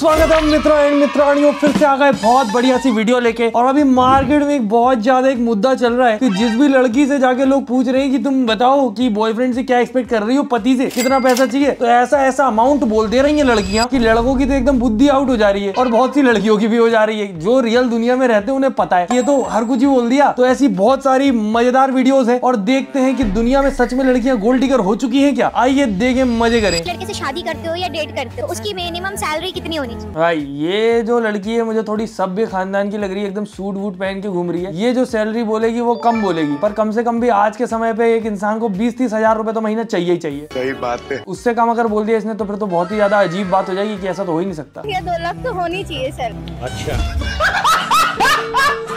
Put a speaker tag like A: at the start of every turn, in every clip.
A: स्वागत है मित्रों एंड मित्रानियों, फिर से आ गए बहुत बढ़िया सी वीडियो लेके। और अभी मार्केट में एक बहुत ज्यादा एक मुद्दा चल रहा है कि जिस भी लड़की से जाके लोग पूछ रहे हैं कि तुम बताओ कि बॉयफ्रेंड से क्या एक्सपेक्ट कर रही हो, पति से कितना पैसा चाहिए, तो ऐसा ऐसा अमाउंट बोल दे रही है लड़कियां कि लड़कों की तो एकदम बुद्धि आउट हो जा रही है और बहुत सी लड़कियों की भी हो जा रही है। जो रियल दुनिया में रहते हैं उन्हें पता है ये तो हर कुछ ही बोल दिया। तो ऐसी बहुत सारी मजेदार वीडियोस है और देखते हैं कि दुनिया में सच में लड़कियां गोल्ड डिगर हो चुकी है क्या। आइए देखें, मजे करें।
B: लड़के से शादी करते हो या डेट करते हो, उसकी मिनिमम सैलरी कितनी होनी चाहिए?
A: भाई ये जो लड़की है मुझे थोड़ी सभ्य खानदान की लग रही है, एकदम सूट वूट पहन के घूम रही है। ये जो सैलरी बोलेगी वो कम बोलेगी, पर कम से कम भी आज के समय पे एक इंसान को 20-30 हजार रुपए तो महीना चाहिए ही चाहिए।
C: सही बात है।
A: उससे कम अगर बोल दिया इसने तो फिर तो बहुत ही ज्यादा अजीब बात हो जाएगी कि ऐसा तो हो ही नहीं सकता।
B: ये 2 लाख तो होनी चाहिए सर।
C: अच्छा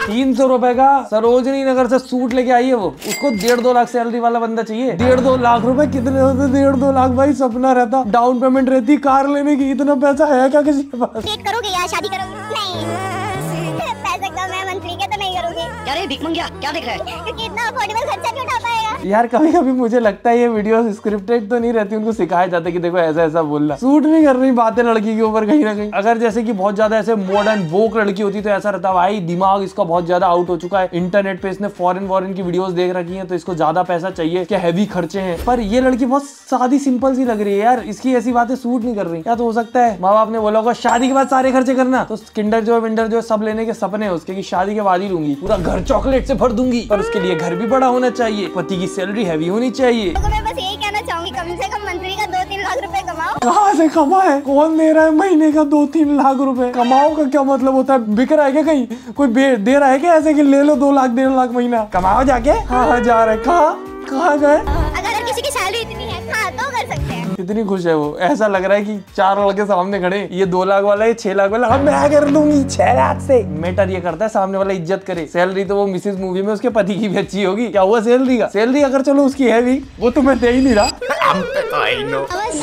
A: 300 रुपए का सरोजनी नगर से सूट लेके आई है वो, उसको 1.5-2 लाख सैलरी वाला बंदा चाहिए। 1.5-2 लाख रुपए कितने होते? 1.5-2 लाख भाई सपना रहता, डाउन पेमेंट रहती कार लेने की। इतना पैसा है क्या किसी के पास?
B: डेट करोगे या शादी करोगे? नहीं पैसे कम है मंथली के, तो नहीं करोगे। क्या रे भिखमंगिया, क्या देख रहा है? क्योंकि इतना अफोर्डेबल खर्चा नहीं उठा पाएगा।
A: यार कभी कभी मुझे लगता है ये वीडियो स्क्रिप्टेड तो नहीं रहती, उनको सिखाया जाता है कि देखो ऐसा ऐसा बोलना। सूट नहीं कर रही बातें लड़की के ऊपर कहीं ना कहीं। अगर जैसे कि बहुत ज्यादा ऐसे मॉडर्न वोक लड़की होती तो ऐसा रहता भाई दिमाग इसका बहुत ज्यादा आउट हो चुका है, इंटरनेट पे इसने फॉरेन की वीडियोस देख रखी है तो इसको ज्यादा पैसा चाहिए, क्या हैवी खर्चे हैं। पर ये लड़की बहुत सादी सिंपल सी लग रही है यार, इसकी ऐसी बातें सूट नहीं कर रही। या तो हो सकता है माँ बाप ने बोला होगा शादी के बाद सारे खर्चे करना, तो किंडर जो विंडर जो सब लेने के सपने उसके, कि शादी के बाद ही लूंगी, पूरा घर चॉकलेट से भर दूंगी। पर उसके लिए घर भी बड़ा होना चाहिए, पति की सैलरी हैवी होनी चाहिए।
B: तो मैं बस यही कहना चाहूंगी, कम से कम मंथली का 2-3 लाख रुपए कमाओ।
A: कहाँ से कमाए? कौन दे रहा है महीने का 2-3 लाख रुपए? कमाओ का क्या मतलब होता है? बिक रहा है क्या कहीं? कोई दे रहा है क्या ऐसे कि ले लो 2 लाख 1.5 लाख महीना कमाओ जाके? हाँ जा रहे कहाँ गए?
B: अगर किसी की सैलरी इतनी है हाँ तो कर सकते हैं।
A: कितनी खुश है वो, ऐसा लग रहा है कि 4 लड़के सामने खड़े, ये 2 लाख वाला है, 6 लाख वाला, अब मैं कर लूंगी 6 लाख से। मैटर ये करता है सामने वाला इज्जत करे। सैलरी तो वो मिसेस मूवी में उसके पति की भी अच्छी होगी, क्या हुआ सैलरी का? सैलरी अगर चलो उसकी है भी, वो तो मैं दे ही नहीं रहा।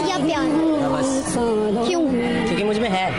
B: या प्यार? क्यों?
D: क्योंकि मुझ में है।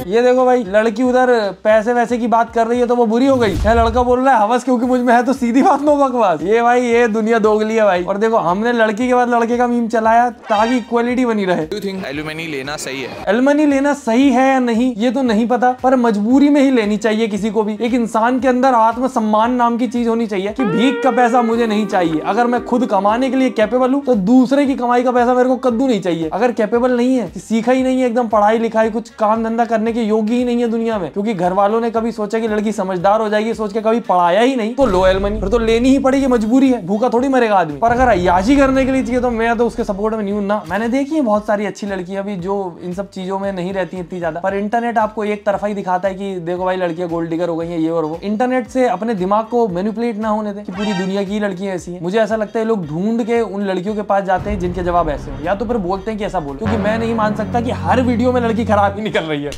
A: ये देखो भाई, लड़की उधर पैसे वैसे की बात कर रही है तो वो बुरी हो गई है, लड़का बोल रहा है हवस क्योंकि मुझ में है, तो सीधी बात नो बकवास। ये भाई ये दुनिया दोगली है भाई। और देखो हमने लड़की के बाद लड़के का मीम चलाया ताकि इक्वलिटी बनी रहे।
C: Do you think एलुमनी लेना सही है?
A: एलमनी लेना सही है या नहीं ये तो नहीं पता, पर मजबूरी में ही लेनी चाहिए किसी को भी। एक इंसान के अंदर आत्मसम्मान नाम की चीज होनी चाहिए कि भीख का पैसा मुझे नहीं चाहिए। अगर मैं खुद कमाने के लिए कैपेबल हूँ तो दूसरे की कमाई का पैसा मेरे को कद्दू नहीं चाहिए। अगर कैपेबल नहीं है, सीखा ही नहीं है, एकदम पढ़ाई लिखाई कुछ काम धंधा करने के योग्य ही नहीं है दुनिया में, क्योंकि घर वालों ने कभी सोचा कि लड़की समझदार हो जाएगी, सोच के कभी पढ़ाया ही नहीं, तो लो एलमनी, फिर तो लेनी ही पड़ेगी, मजबूरी है, भूखा थोड़ी मरेगा आदमी। पर अगर अय्याशी करने के लिए चाहिए तो मैं तो उसके सपोर्ट में नहीं हूं ना। मैंने देखी है बहुत सारी अच्छी लड़कियां भी जो इन सब चीजों में नहीं रहती इतनी ज्यादा, पर इंटरनेट आपको एक तरफा ही दिखाता है कि देखो भाई लड़कियां गोल्ड डिगर हो गई हैं ये और वो। इंटरनेट से अपने दिमाग को मैनिपुलेट ना होने दे कि पूरी दुनिया की लड़कियां ऐसी हैं। मुझे ऐसा लगता है लोग ढूंढ के उन लड़कियों के पास जाते हैं जिनके जवाब ऐसे हो, या तो फिर बोलते हैं कि ऐसा बोल, क्योंकि मैं नहीं मान सकता कि हर वीडियो में लड़की खराब ही निकल रही है।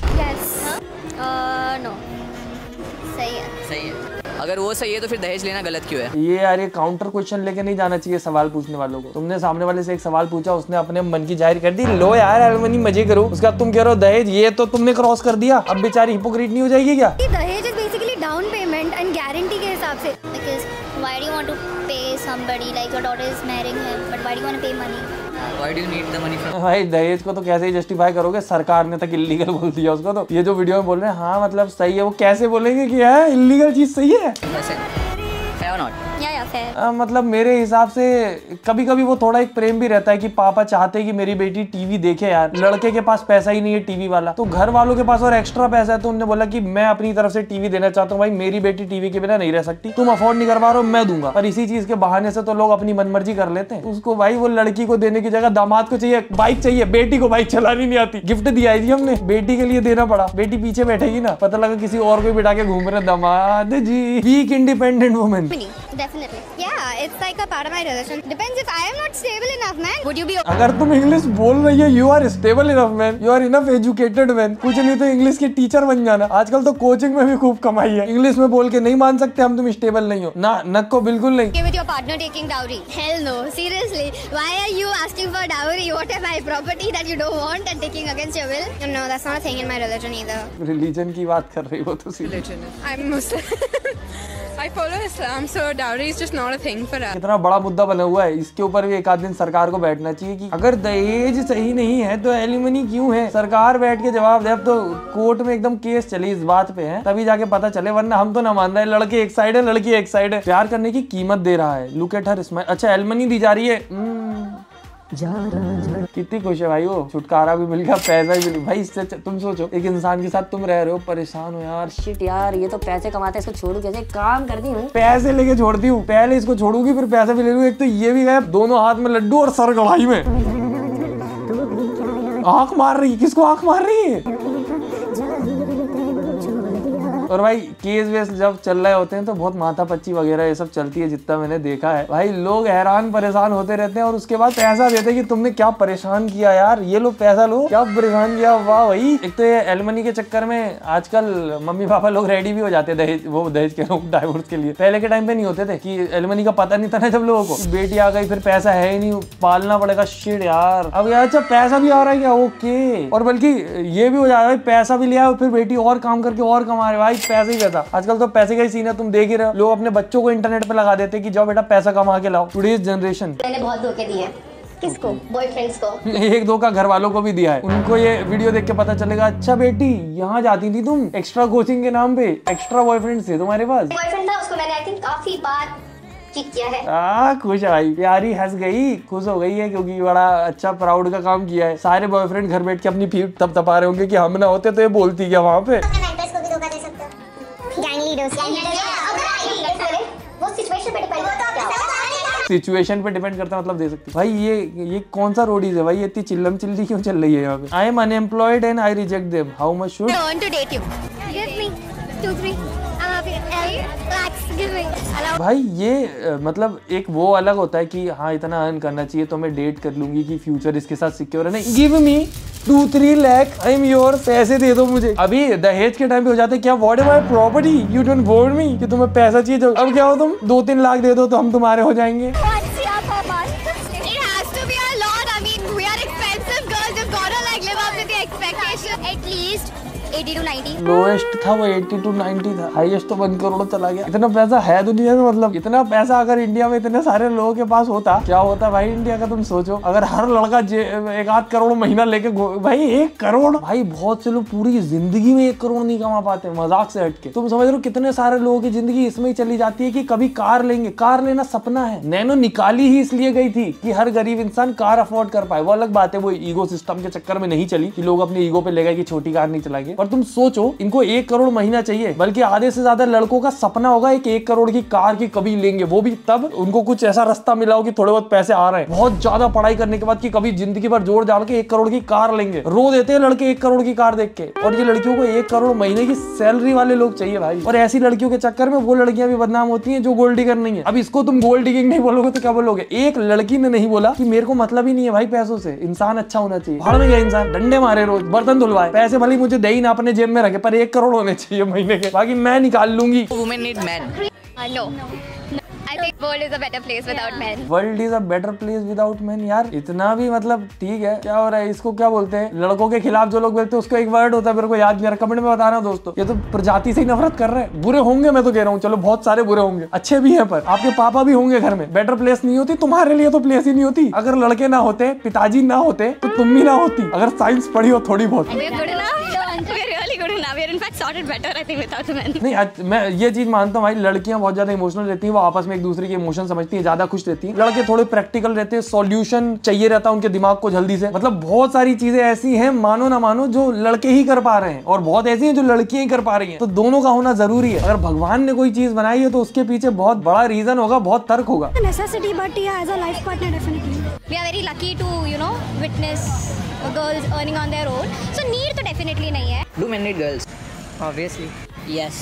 B: नो सही है।
D: सही है। अगर वो सही है तो फिर दहेज लेना गलत क्यों है?
A: ये यार ये काउंटर क्वेश्चन लेके नहीं जाना चाहिए सवाल पूछने वालों को। तुमने सामने वाले से एक सवाल पूछा, उसने अपने मन की जाहिर कर दी, लो यार एलमनी मजे करो, उसका तुम कह रहे हो दहेज, ये तो तुमने क्रॉस कर दिया। अब बेचारी हिपोक्रेट नहीं हो जाएगी क्या?
B: दहेज is basically down payment and guarantee के हिसाब से। Because why do you want to pay somebody like your daughter is marrying him, but why do you want to pay money?
D: Why do you need the money from?
A: भाई दहेज को तो कैसे ही justify करोगे, सरकार ने तक इलीगल बोल दिया उसको। तो ये जो वीडियो में बोल रहे हैं हाँ मतलब सही है, वो कैसे बोलेंगे कि है इलीगल चीज सही है?
D: Fair or not?
B: या fair.
A: मतलब मेरे हिसाब से कभी कभी वो थोड़ा एक प्रेम भी रहता है कि पापा चाहते हैं कि मेरी बेटी टीवी देखे। यार लड़के के पास पैसा ही नहीं है टीवी वाला, तो घर वालों के पास और एक्स्ट्रा पैसा है, तो उन्होंने बोला कि मैं अपनी तरफ से टीवी देना चाहता हूँ, भाई मेरी बेटी टीवी के बिना नहीं रह सकती, तुम अफोर्ड नहीं कर पा रहे हो मैं दूंगा। पर इसी चीज के बहाने से तो लोग अपनी मनमर्जी कर लेते हैं। उसको भाई वो लड़की को देने की जगह दामाद को चाहिए बाइक चाहिए, बेटी को बाइक चलानी नहीं आती, गिफ्ट दिया है जी हमने, बेटी के लिए देना पड़ा। बेटी पीछे बैठेगी ना, पता लगा किसी और को बिठा के घूम रहे दामाद जी। Weak independent women.
B: Definitely. Yeah, it's like a part of my relation. Depends if I am not stable enough, man. Would you be?
A: अगर तुम इंग्लिश बोल रही है, you are stable enough man, you are enough educated man, कुछ नहीं तो English के teacher बन जाना। आजकल तो कोचिंग में भी खूब कमाई है, इंग्लिश में बोल के नहीं मान सकते हम तुम स्टेबल नहीं हो ना, नक को बिल्कुल नहीं।
B: Okay with your partner taking dowry? Hell no. Seriously, why are you asking for dowry? What am I, property that you don't want and taking against your will? No, that's not a thing in my religion either.
A: Religion की बात कर रही हो तो
E: religion is. I'm Muslim. I follow Islam, so dowry is just not a thing for us.
A: कितना बड़ा मुद्दा बना हुआ है, इसके ऊपर भी एक आध दिन सरकार को बैठना चाहिए कि अगर दहेज सही नहीं है तो एलिमनी क्यों है। सरकार बैठ के जवाब दे। अब तो कोर्ट में एकदम केस चली इस बात पे है, तभी जाके पता चले, वरना हम तो ना मान रहे। लड़के एक साइड है, लड़की एक साइड है। प्यार करने की कीमत दे रहा है। Look at her smile. अच्छा एलिमनी दी जा रही है। कितनी खुश है भाई वो, छुटकारा भी मिल गया, पैसा भी मिल। भाई इससे तुम सोचो, एक इंसान के साथ तुम रह रहे हो, परेशान हो यार।
F: शिट यार, ये तो पैसे कमाते हैं, इसको छोड़ू कैसे? काम करती हूँ,
A: पैसे लेके छोड़ती हूँ। पहले इसको छोड़ूंगी फिर पैसे भी ले लूंगी। एक तो ये भी गया, दोनों हाथ में लड्डू और सर कढ़ाई में। आंख मार रही है, किसको आंख मार रही है? और भाई केस वेस जब चल रहे होते हैं तो बहुत माथापच्ची वगैरह ये सब चलती है, जितना मैंने देखा है। भाई लोग हैरान परेशान होते रहते हैं और उसके बाद पैसा देते हैं कि तुमने क्या परेशान किया यार, ये लो पैसा लो, क्या परेशान किया। वाह भाई, एक तो ये एलिमनी के चक्कर में आजकल मम्मी पापा लोग रेडी भी हो जाते हैं दहेज, वो दहेज के लोग डाइवोर्स के लिए। पहले के टाइम पे नहीं होते थे कि एलिमनी का पता नहीं था ना जब लोगों को, बेटी आ गई फिर पैसा है ही नहीं, पालना पड़ेगा। शिट यार, अब यार अच्छा पैसा भी आ रहा है क्या? ओके। और बल्कि ये भी हो जाएगा, पैसा भी लिया फिर बेटी और काम करके और कमा रहे। भाई पैसे ही पैसा, आजकल तो पैसे का ही सीन है। तुम देख ही रहे हो, लोग अपने बच्चों को इंटरनेट पे लगा देते कि जाओ बेटा पैसा कमा के लाओ। Today's generation.
B: मैंने बहुत धोखे दिए। किसको? बॉयफ्रेंड्स को।
A: एक दो का घर वालों को भी दिया है। उनको ये वीडियो देख के पता चलेगा, अच्छा बेटी यहाँ जाती थी तुम एक्स्ट्रा कोचिंग के नाम पे, एक्स्ट्रा बॉयफ्रेंड थे तुम्हारे पास।
B: बॉयफ्रेंड था, उसको मैंने आई थिंक काफी बार चीट किया है।
A: खुश है भाई, प्यारी हंस गई, खुश हो गई है क्योंकि बड़ा अच्छा प्राउड का काम किया है। सारे बॉयफ्रेंड घर बैठ के अपनी पीठ तब तपा रहे होंगे कि हम ना होते तो ये बोलती क्या वहाँ पे। सिचुएशन पे डिपेंड करता है, मतलब दे सकती। भाई ये कौन सा रोडीज है भाई, ये इतनी चिल्लम चिल्ली क्यों चल रही है यहाँ पे? I am unemployed and I reject them, how much should
B: I want to date you. Give me 2-3. I'm happy. Relax. Give me. Allow.
A: भाई ये मतलब एक वो अलग होता है कि हाँ इतना अर्न करना चाहिए तो मैं डेट कर लूंगी कि फ्यूचर इसके साथ सिक्योर है। नहीं, give me 2-3 lakh, I am your, पैसे दे दो मुझे। अभी दहेज के टाइम पे हो जाते हैं क्या, what is my property, you don't bored me, कि तुम्हें पैसा चाहिए। जो अब क्या हो, तुम 2-3 लाख दे दो तो हम तुम्हारे हो जाएंगे।
B: What's your purpose? It has to be a lot. I mean, we are expensive girls. You've gotta like live up to the expectation. At least 80 to 90.
A: Lowest था वो 80 to 90 था, हाईएस्ट तो 1 करोड़ चला गया। इतना पैसा है दुनिया में, मतलब इतना पैसा अगर इंडिया में इतने सारे लोगों के पास होता, क्या होता भाई इंडिया का। तुम सोचो अगर हर लड़का 1-8 करोड़ महीना लेके, भाई 1 करोड़, भाई बहुत से लोग पूरी जिंदगी में 1 करोड़ नहीं कमा पाते, मजाक से हटके। तुम समझ रहे हो कितने सारे लोगों की जिंदगी इसमें ही चली जाती है कि कभी कार लेंगे। कार लेना सपना है, नैनो निकाली ही इसलिए गई थी कि हर गरीब इंसान कार अफोर्ड कर पाए। वो अलग बात है, वो ईगो सिस्टम के चक्कर में नहीं चली कि लोग अपने ईगो पे ले गए कि छोटी कार नहीं चलाएंगे। और तुम सोचो इनको 1 करोड़ महीना चाहिए, बल्कि आधे से ज्यादा लड़कों का सपना होगा एक 1 करोड़ की कार की कभी लेंगे, वो भी तब उनको कुछ ऐसा रास्ता मिला हो कि थोड़े बहुत पैसे आ रहे हैं, बहुत ज्यादा पढ़ाई करने के बाद, कि कभी जिंदगी भर जोड़ डाल के 1 करोड़ की कार लेंगे। रो देते हैं लड़के 1 करोड़ की कार देख के, और ये लड़कियों को 1 करोड़ महीने की सैलरी वाले लोग चाहिए भाई। और ऐसी लड़कियों के चक्कर में वो लड़कियां भी बदनाम होती हैं जो गोल्ड डिगर नहीं है। अब इसको तुम गोल्ड डिगिंग नहीं बोलोगे तो क्या बोलोगे? एक लड़की ने नहीं बोला कि मेरे को मतलब ही नहीं है भाई पैसों से, इंसान अच्छा होना चाहिए। भाड़ में गया इंसान, डंडे मारे, रोज बर्तन धुलवाए, पैसे भले मुझे दे ही ना अपने जेब में रखे, पर 1 करोड़ होने चाहिए महीने के, बाकी मैं निकाल लूंगी।
D: Women need men.
B: No. I think world is a better place without men.
A: World is a better place without man. यार इतना भी मतलब ठीक है, क्या हो रहा है, इसको क्या बोलते हैं, लड़कों के खिलाफ जो लोग बोलते हैं उसको एक वर्ड होता है, मेरे को याद नहीं आ रहा, कमेंट में बताना दोस्तों। ये तो प्रजाति से ही नफरत कर रहे हैं। बुरे होंगे, मैं तो कह रहा हूँ, चलो बहुत सारे बुरे होंगे, अच्छे भी हैं, पर आपके पापा भी होंगे घर में। बेटर प्लेस नहीं होती तुम्हारे लिए, तो प्लेस ही नहीं होती। अगर लड़के ना होते, पिताजी ना होते, तो तुम भी ना होती, अगर साइंस पढ़ी हो थोड़ी बहुत।
B: We're good enough. We're really good enough. We're in fact sorted better, I think, without men.
A: नहीं, मैं ये चीज मानता हूँ भाई, लड़कियां बहुत ज्यादा इमोशनल रहती हैं, वो आपस में एक दूसरे के इमोशन समझती हैं, ज्यादा खुश रहती हैं। लड़के थोड़े प्रैक्टिकल रहते हैं, सॉल्यूशन चाहिए रहता है उनके दिमाग को जल्दी से। मतलब बहुत सारी चीजें ऐसी हैं, मानो ना मानो, जो लड़के ही कर पा रहे हैं, और बहुत ऐसी हैं जो लड़कियां ही कर पा रही हैं। तो दोनों का होना जरूरी है। अगर भगवान ने कोई चीज बनाई है तो उसके पीछे बहुत बड़ा रीजन होगा, बहुत तर्क होगा।
G: necessity, but yeah, as a life partner, definitely.
B: We are very lucky to, you know, witness girls earning on their own. So need तो definitely नहीं है.
D: Do men need girls? Obviously. Yes.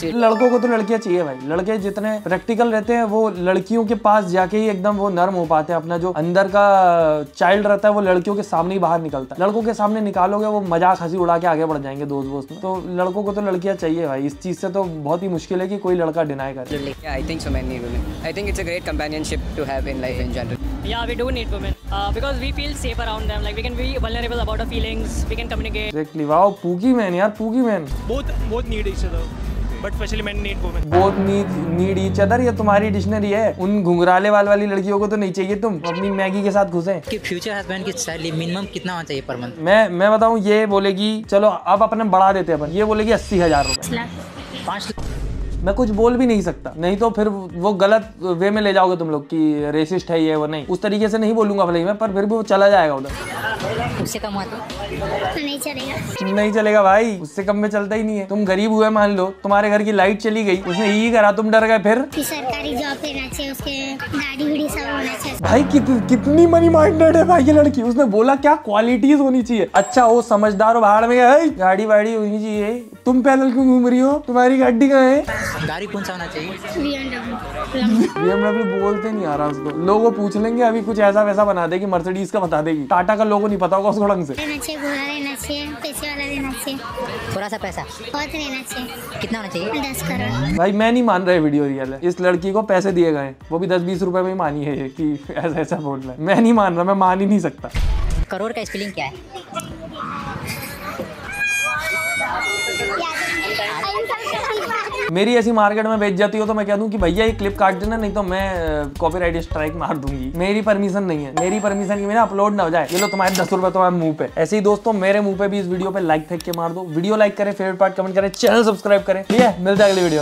A: लड़कों को तो लड़कियां चाहिए भाई। लड़के जितने प्रैक्टिकल रहते हैं वो लड़कियों के पास जाके ही एकदम वो नर्म हो पाते हैं। अपना जो अंदर का चाइल्ड रहता है वो लड़कियों के सामने ही बाहर निकलता है। लड़कों के सामने निकालोगे वो मजाक हंसी उड़ा के आगे बढ़ जाएंगे दोस्त में। तो लड़कों को तो लड़कियां चाहिए भाई। इस चीज से तो बहुत ही मुश्किल है कि कोई लड़का डिनाई करे।
D: Yeah, I think so men need women. I think it's a great companionship to have in life in general.
H: Yeah, we do need women because we feel safe around them. Like we can be vulnerable about our feelings. We can communicate.
A: Exactly. Wow, पूगी man यार, पूगी man.
C: Both need each other.
I: but especially men need women.
A: Both need each other, ये तुम्हारी dictionary है। उन घुंघराले वाल वाली लड़कियों को तो नहीं चाहिए, तुम अपनी मैगी के साथ घुसे।
J: कि फ्यूचर हस्बैंड की सैलरी मिनिमम कितना होना चाहिए पर मंथ?
A: मैं बताऊं, ये बोलेगी चलो अब अपने बढ़ा देते हैं अपन, ये बोलेगी 80,000 रुपए।
J: 5 लाख।
A: मैं कुछ बोल भी नहीं सकता, नहीं तो फिर वो गलत वे में ले जाओगे तुम लोग कि रेसिस्ट है ये वो। नहीं, उस तरीके से नहीं बोलूंगा भले ही मैं, पर फिर भी वो चला जाएगा उधर।
J: उससे कम हुआ तो
B: नहीं चलेगा।
A: नहीं चलेगा भाई, उससे कम में चलता ही नहीं है। तुम गरीब हुए, मान लो तुम्हारे घर की लाइट चली गई, उसने यही करा, तुम डर गए, फिर
B: सरकारी जॉब लेना चाहिए, उसके दाढ़ी उड़ी सब होना चाहिए।
A: भाई कितनी मनी माइंडेड है भाई ये लड़की। उसने बोला क्या क्वालिटीज होनी चाहिए। अच्छा हो समझदार हो, बाहर में गए, गाड़ी वाड़ी होनी चाहिए। तुम पैदल क्यों घूम रही हो, तुम्हारी गाड़ी कहाँ है?
J: गाड़ी कौन सा होना चाहिए?
A: BMW बोलते नहीं आ रहा उसको, लोगों पूछ लेंगे अभी, कुछ ऐसा वैसा बना देगी, मर्सिडीज का बता देगी, टाटा का लोगो नहीं पता होगा उसको ढंग से।
B: लेना चाहिए, घोड़ा लेना चाहिए, पैसे वाला लेना चाहिए,
J: थोड़ा सा पैसा
B: बहुत लेना चाहिए।
J: कितना होना चाहिए?
B: 10 करोड़।
A: भाई मैं नहीं मान रहा है वीडियो रियल है, इस लड़की को पैसे दिए गए, वो भी 10-20 रुपए में ही मानी है ये कि ऐसा ऐसा बोल रहा है। मैं नहीं मान रहा, मैं मान ही नहीं सकता।
J: करोड़ का स्पेलिंग क्या है?
A: मेरी ऐसी मार्केट में बेच जाती हो तो मैं कह दूं कि भैया ये क्लिप काट देना, नहीं तो मैं कॉपीराइट स्ट्राइक मार दूंगी। मेरी परमिशन नहीं है, मेरी परमिशन की मेरा अपलोड ना हो जाए। ये लो तुम्हारे 10 रुपए तुम्हारे मुंह पे। ऐसे ही दोस्तों मेरे मुंह पे भी इस वीडियो पे लाइक फेंक के मार दो। वीडियो लाइक करें, फेवरेट पार्ट कमेंट करें, चैनल सब्सक्राइब करें। ठीक है, मिलते हैं अगली वीडियो।